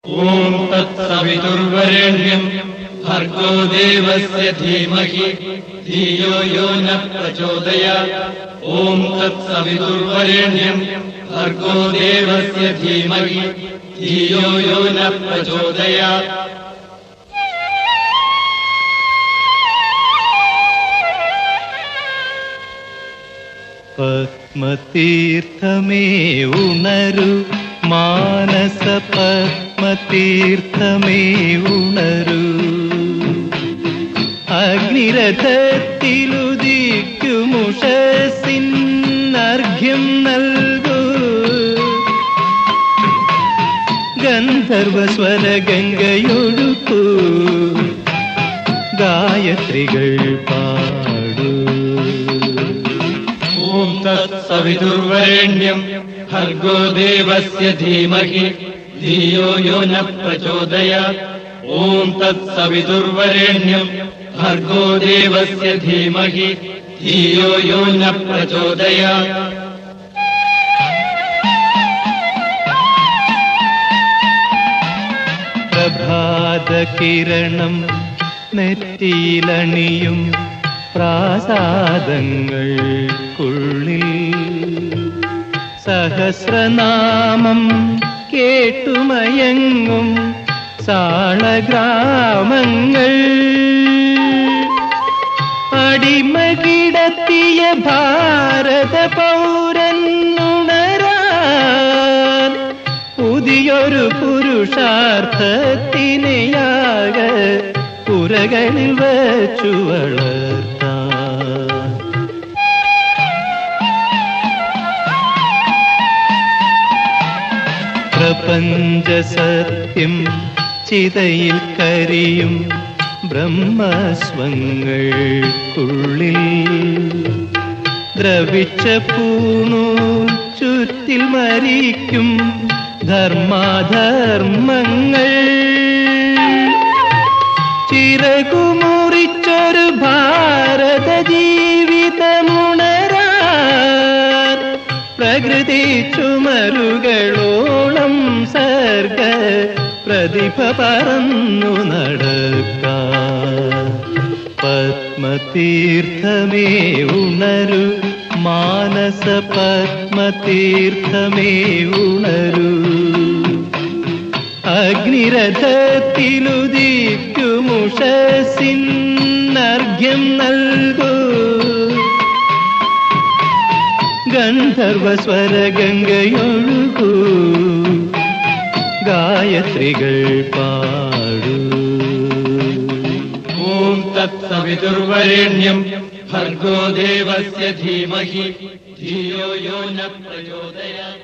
ॐ तत्सवितुर्वरेण्यं भर्गो देवस्य धीमहि धियो यो न प्रचोदयात्। ॐ तत्सवितुर्वरेण्यं भर्गो देवस्य धीमहि धियो यो न प्रचोदयात्। പത്മതീർത്ഥമേ ഉണരു മാനസ പത്മതീർത്ഥമേ ഉണരു അഗ്നിരഥത്തിലുദിക്കുമുഷസിന്നർഘ്യം നൽകൂ ഗന്ധർവസ്വര ഗംഗയൊഴുക്കൂ ഗായത്രികൾ പാടൂ. ॐ तत्सवितुर्वरेण्यं भर्गो देवस्य धीमहि धियो यो न प्रचोदयात्। ॐ तत्सवितुर्वरेण्यं भर्गो देवस्य धीमहि धियो यो न प्रचोदयात्। പ്രഭാതകിരണം നെറ്റിയിലണിയും പ്രാസാദങ്ങൾക്കുള്ളിൽ സഹസ്രനാമം കേട്ടുമയങ്ങും സാളഗ്രാമങ്ങൾ അടിമകിടത്തിയ ഭാരത പൗരനുണരാൻ പുതിയൊരു പുരുഷാർത്ഥത്തിനെയാക പുരകളിൽ വച്ചു വളർത്താൻ. പ്രപഞ്ചസത്യം ചിതയിൽ കരിയും ബ്രഹ്മസ്വങ്ങൾക്കുള്ളിൽ ദ്രവിച്ച പൂണൂൽ ചുറ്റിൽ മരിക്കും ധർമാധർമ്മങ്ങൾ ചിറകുമുറിച്ചൊരു ഭാരത ജീവിതമുണരാൻ പ്രകൃതി ചുമരുകളോളം സർഗ പ്രതിഭ പറന്നു നടക്കാൻ. പത്മതീർത്ഥമേ ഉണരു മാനസ പത്മതീർത്ഥമേ ഉണരു അഗ്നിരഥത്തിലുദിക്കുമുഷസിന്നർഘ്യം നൽകൂ ഗന്ധർവസ്വര ഗംഗയൊഴുകൂ ഗായത്രികൾ പാടൂ. ॐ तत्सवितुर्वरेण्यं भर्गो देवस्य धीमहि धियो यो न प्रचोदयात्।